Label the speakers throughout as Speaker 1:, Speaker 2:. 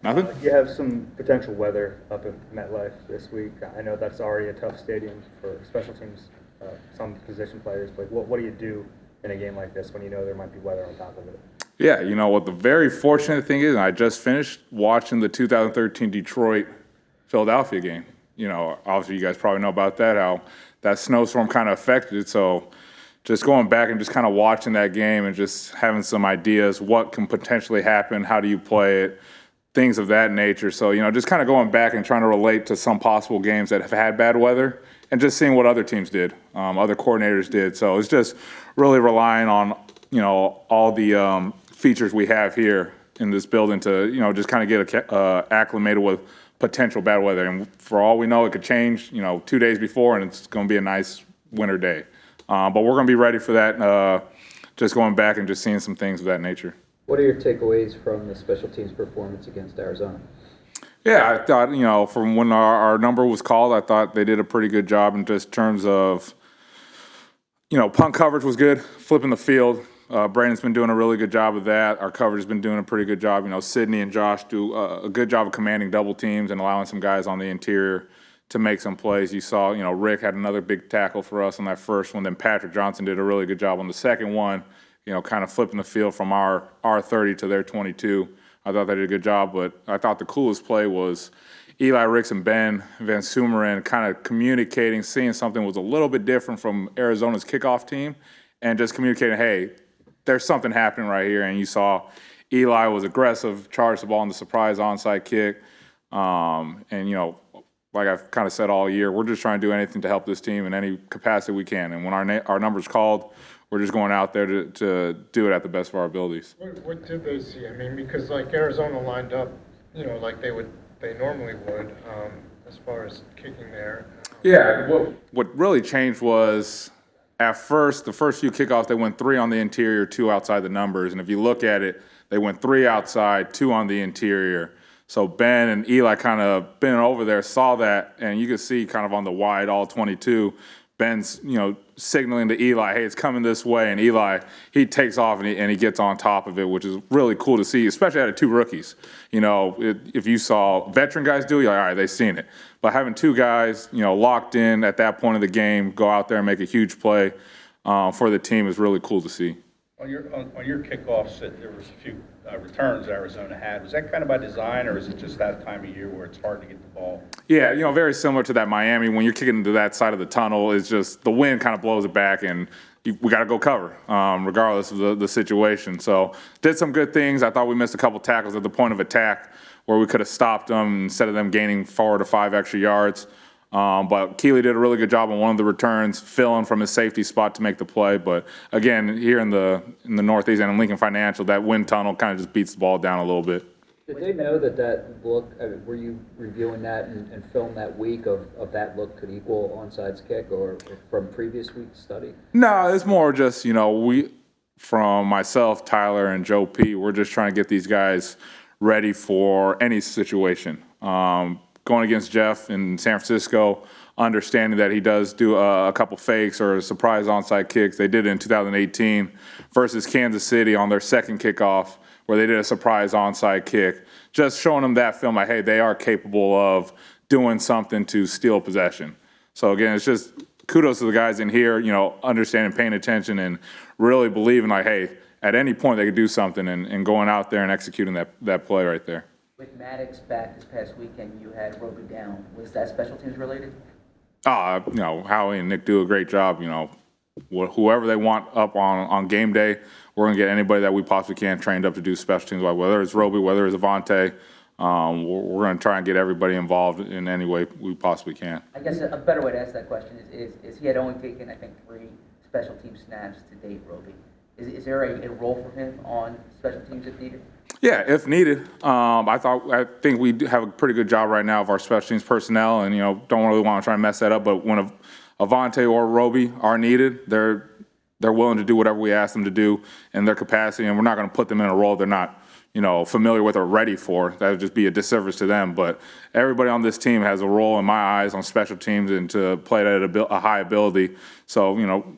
Speaker 1: Nothing?
Speaker 2: You have some potential weather up at MetLife this week. I know that's already a tough stadium for special teams, some position players. But what do you do in a game like this when you know there might be weather on top of it?
Speaker 1: Yeah, you know what the very fortunate thing is, I just finished watching the 2013 Detroit Philadelphia game. You know, obviously you guys probably know about that, how that snowstorm kind of affected it. So just going back and just kind of watching that game and just having some ideas, what can potentially happen, how do you play it, things of that nature. So, you know, just kind of going back and trying to relate to some possible games that have had bad weather and just seeing what other teams did, other coordinators did. So it's just really relying on, you know, all the features we have here in this building to, you know, just kind of get acclimated with potential bad weather. And for all we know, it could change, you know, 2 days before, and it's going to be a nice winter day. But we're going to be ready for that, just going back and just seeing some things of that nature.
Speaker 3: What are your takeaways from the special teams performance against Arizona?
Speaker 1: Yeah, I thought, you know, from when our number was called, I thought they did a pretty good job in just terms of, you know, punt coverage was good, flipping the field. Brandon's been doing a really good job of that. Our coverage has been doing a pretty good job. You know, Sydney and Josh do a good job of commanding double teams and allowing some guys on the interior to make some plays. You saw, you know, Rick had another big tackle for us on that first one. Then Patrick Johnson did a really good job on the second one, you know, kind of flipping the field from our 30 to their 22. I thought they did a good job, but I thought the coolest play was Eli Ricks and Ben Van Sumeren kind of communicating, seeing something was a little bit different from Arizona's kickoff team, and just communicating, hey, there's something happening right here. And you saw Eli was aggressive, charged the ball on the surprise onside kick. And, you know, like I've kind of said all year, we're just trying to do anything to help this team in any capacity we can. And when our number's called, we're just going out there to do it at the best of our abilities.
Speaker 4: What did they see? I mean, because like Arizona lined up, you know, like they normally would, as far as kicking there.
Speaker 1: Yeah, what really changed was at first, the first few kickoffs, they went 3 on the interior, 2 outside the numbers. And if you look at it, they went 3 outside, 2 on the interior. So Ben and Eli kind of been over there, saw that, and you could see kind of on the wide all 22, Ben's, you know, signaling to Eli, hey, it's coming this way. And Eli, he takes off and he gets on top of it, which is really cool to see, especially out of 2 rookies. You know, if you saw veteran guys do it, you're like, all right, they've seen it. But having 2 guys, you know, locked in at that point of the game, go out there and make a huge play for the team is really cool to see.
Speaker 5: On your kickoffs, there was a few returns Arizona had. Was that kind of by design, or is it just that time of year where it's hard to get the ball?
Speaker 1: Yeah, you know, very similar to that Miami. When you're kicking into that side of the tunnel, it's just the wind kind of blows it back, and we got to go cover, regardless of the situation. So did some good things. I thought we missed a couple tackles at the point of attack where we could have stopped them instead of them gaining 4 to 5 extra yards. But Keeley did a really good job on one of the returns, filling from his safety spot to make the play. But again, here in the Northeast and in Lincoln Financial, that wind tunnel kind of just beats the ball down a little bit.
Speaker 3: Did they know that look, were you reviewing that and film that week of that look could equal onside kick or from previous week's study?
Speaker 1: No, it's more just, you know, from myself, Tyler, and Joe P., we're just trying to get these guys ready for any situation. Going against Jeff in San Francisco, understanding that he does do a couple fakes or surprise onside kicks. They did it in 2018 versus Kansas City on their second kickoff where they did a surprise onside kick. Just showing them that film, like, hey, they are capable of doing something to steal possession. So, again, it's just kudos to the guys in here, you know, understanding, paying attention, and really believing, like, hey, at any point they could do something and going out there and executing that play right there.
Speaker 6: With Maddox back this past weekend, you had Roby down. Was that special teams related?
Speaker 1: You know, Howie and Nick do a great job. You know, whoever they want up on game day, we're going to get anybody that we possibly can trained up to do special teams, like whether it's Roby, whether it's Avante. We're going to try and get everybody involved in any way we possibly can.
Speaker 6: I guess a better way to ask that question is he had only taken, I think, 3 special team snaps to date, Roby. Is there a role for him on special teams if needed?
Speaker 1: Yeah, if needed. I think we have a pretty good job right now of our special teams personnel, and, you know, don't really want to try and mess that up. But when Avante or Roby are needed, they're willing to do whatever we ask them to do in their capacity, and we're not going to put them in a role they're not, familiar with or ready for. That would just be a disservice to them. But everybody on this team has a role in my eyes on special teams and to play that at a high ability. So,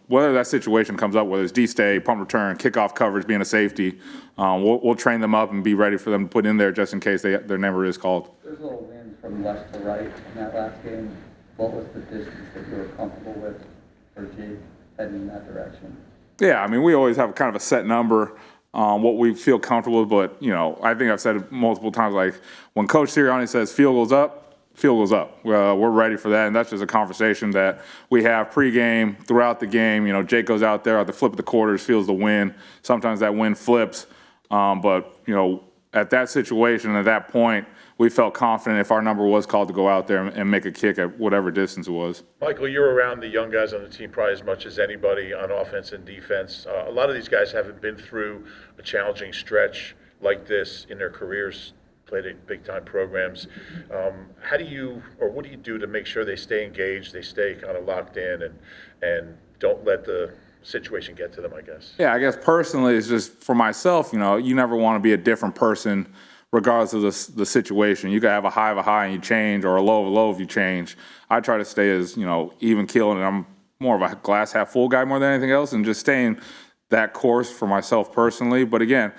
Speaker 1: whether that situation comes up, whether it's D-stay, punt return, kickoff coverage, being a safety, we'll train them up and be ready for them to put in there just in case their number is called.
Speaker 7: There's a little wind from left to right in that last game. What was the distance that you were comfortable with for Jake heading in that direction?
Speaker 1: Yeah, we always have kind of a set number, what we feel comfortable with, but, I think I've said it multiple times, like, when Coach Sirianni says field goes up, we're ready for that, and that's just a conversation that we have pregame, throughout the game. Jake goes out there at the flip of the quarters, feels the wind. Sometimes that wind flips, but, at that situation, at that point, we felt confident if our number was called to go out there and make a kick at whatever distance it was.
Speaker 8: Michael, you're around the young guys on the team probably as much as anybody on offense and defense. A lot of these guys haven't been through a challenging stretch like this in their careers, played at big-time programs. What do you do to make sure they stay engaged, they stay kind of locked in, and don't let the situation get to them, I guess?
Speaker 1: Yeah, I guess personally, it's just for myself, you never want to be a different person regardless of the situation. You could have a high and you change, or a low of a low if you change. I try to stay as, even keel, and I'm more of a glass half full guy more than anything else, and just staying that course for myself personally. But again,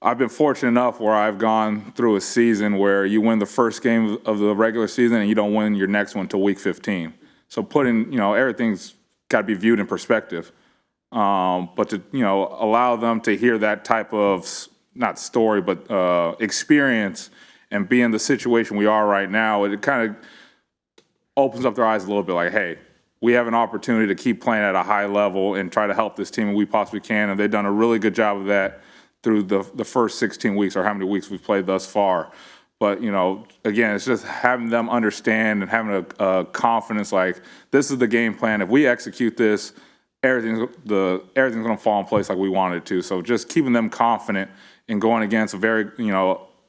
Speaker 1: I've been fortunate enough where I've gone through a season where you win the first game of the regular season and you don't win your next one till week 15. So everything's got to be viewed in perspective. But to, allow them to hear that type of, not story, but experience, and be in the situation we are right now, it kind of opens up their eyes a little bit, like, hey, we have an opportunity to keep playing at a high level and try to help this team, and we possibly can. And they've done a really good job of that through the first 16 weeks, or how many weeks we've played thus far. But, again, it's just having them understand and having a confidence, like, this is the game plan. If we execute this, everything's going to fall in place like we want it to. So just keeping them confident in going against a very,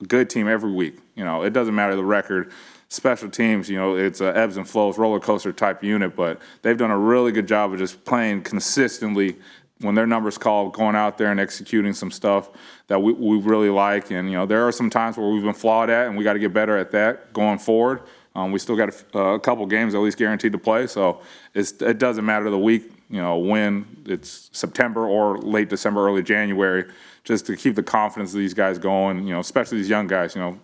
Speaker 1: good team every week. It doesn't matter the record. Special teams, it's a ebbs and flows, roller coaster type unit, but they've done a really good job of just playing consistently when their number's called, going out there and executing some stuff that we really like. And, there are some times where we've been flawed at, and we got to get better at that going forward. We still got a couple games at least guaranteed to play, so it doesn't matter the week, when it's September or late December, early January, just to keep the confidence of these guys going, especially these young guys. This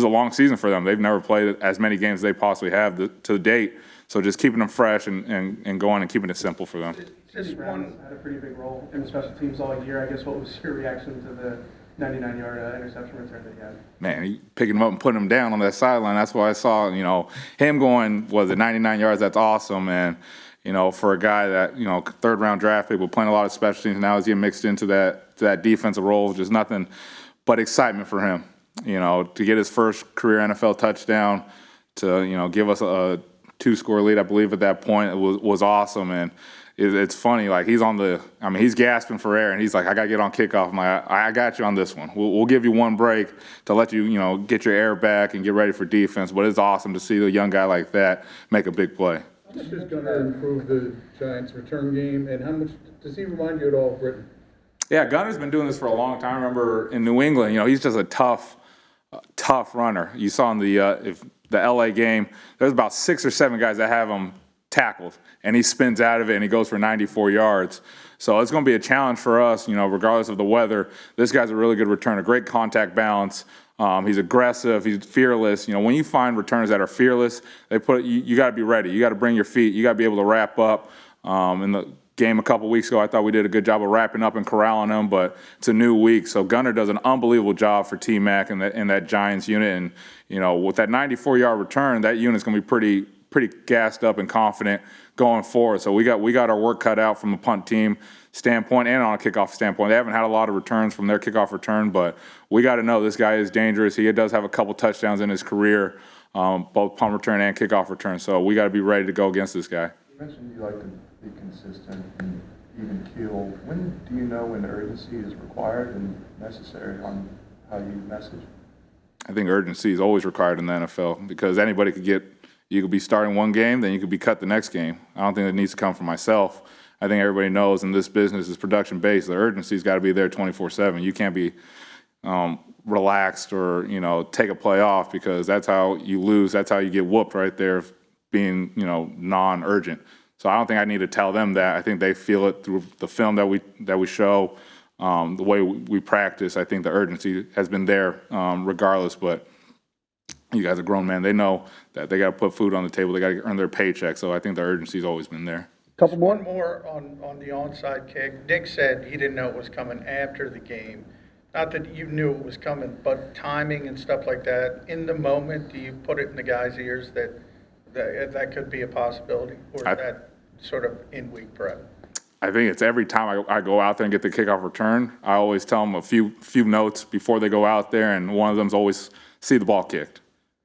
Speaker 1: is a long season for them. They've never played as many games as they possibly have to date, so just keeping them fresh and going and keeping it simple for them.
Speaker 9: Just one had a pretty big role in the special teams all year. I guess what was your reaction to the 99-yard interception return that he had?
Speaker 1: Man, he picking him up and putting him down on that sideline. That's why I saw, him going, 99 yards, that's awesome. And, for a guy that, third-round draft pick, playing a lot of special teams, now he's getting mixed into that defensive role, just nothing but excitement for him, to get his first career NFL touchdown, to, give us a 2-score lead, I believe, at that point. It was awesome. And it's funny, like, he's gasping for air, and he's like, I got to get on kickoff. I'm like, I got you on this one. We'll give you one break to let you, get your air back and get ready for defense. But it's awesome to see a young guy like that make a big play.
Speaker 10: How much is going to improve the Giants' return game, and how much does he remind you at all of Britton?
Speaker 1: Yeah, Gunner's been doing this for a long time. I remember in New England, he's just a tough runner. You saw in the LA game, there's about 6 or 7 guys that have him tackled, and he spins out of it and he goes for 94 yards. So it's going to be a challenge for us, regardless of the weather. This guy's a really good returner, great contact balance. He's aggressive, he's fearless. When you find returners that are fearless, you got to be ready. You got to bring your feet. You got to be able to wrap up. In the game a couple weeks ago, I thought we did a good job of wrapping up and corralling them, but it's a new week. So Gunner does an unbelievable job for T-Mac and that Giants unit. And, with that 94-yard return, that unit's going to be pretty gassed up and confident going forward. So we got our work cut out from the punt team standpoint and on a kickoff standpoint. They haven't had a lot of returns from their kickoff return, but we got to know this guy is dangerous. He does have a couple touchdowns in his career, both punt return and kickoff return. So we got to be ready to go against this guy.
Speaker 11: You mentioned you like to be consistent and even keel. When do you know when urgency is required and necessary on how you message?
Speaker 1: I think urgency is always required in the NFL because anybody you could be starting one game, then you could be cut the next game. I don't think it needs to come from myself. I think everybody knows in this business is production-based. The urgency's got to be there 24/7. You can't be relaxed or, take a play off, because that's how you lose. That's how you get whooped right there, being, non-urgent. So I don't think I need to tell them that. I think they feel it through the film that we show, the way we practice. I think the urgency has been there, regardless, but you guys are grown men. They know that they got to put food on the table. They got to earn their paycheck. So I think the urgency's always been there.
Speaker 10: Couple more?
Speaker 4: One more on the onside kick. Nick said he didn't know it was coming after the game. Not that you knew it was coming, but timing and stuff like that. In the moment, do you put it in the guy's ears that could be a possibility? Or is that sort of in week prep?
Speaker 1: I think it's every time I go out there and get the kickoff return, I always tell them a few notes before they go out there, and one of them's always see the ball kicked.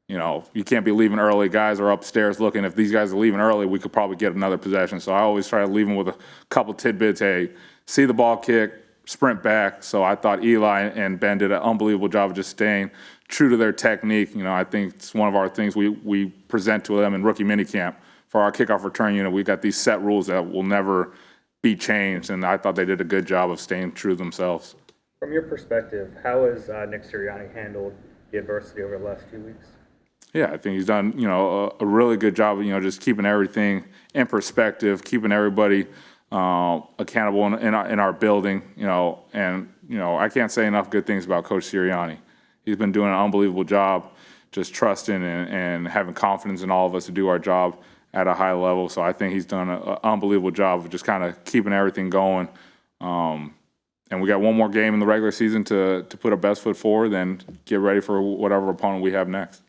Speaker 1: You can't be leaving early. Guys are upstairs looking. If these guys are leaving early, we could probably get another possession. So I always try to leave them with a couple tidbits. Hey, see the ball kick, sprint back. So I thought Eli and Ben did an unbelievable job of just staying true to their technique. I think it's one of our things we present to them in rookie minicamp. For our kickoff return, we've got these set rules that will never be changed, and I thought they did a good job of staying true to themselves.
Speaker 2: From your perspective, how has Nick Sirianni handled the adversity over the last 2 weeks?
Speaker 1: Yeah, I think he's done, a really good job of, just keeping everything in perspective, keeping everybody accountable in our building, and, I can't say enough good things about Coach Sirianni. He's been doing an unbelievable job just trusting and having confidence in all of us to do our job at a high level. So I think he's done an unbelievable job of just kind of keeping everything going. And we got one more game in the regular season to put our best foot forward and get ready for whatever opponent we have next.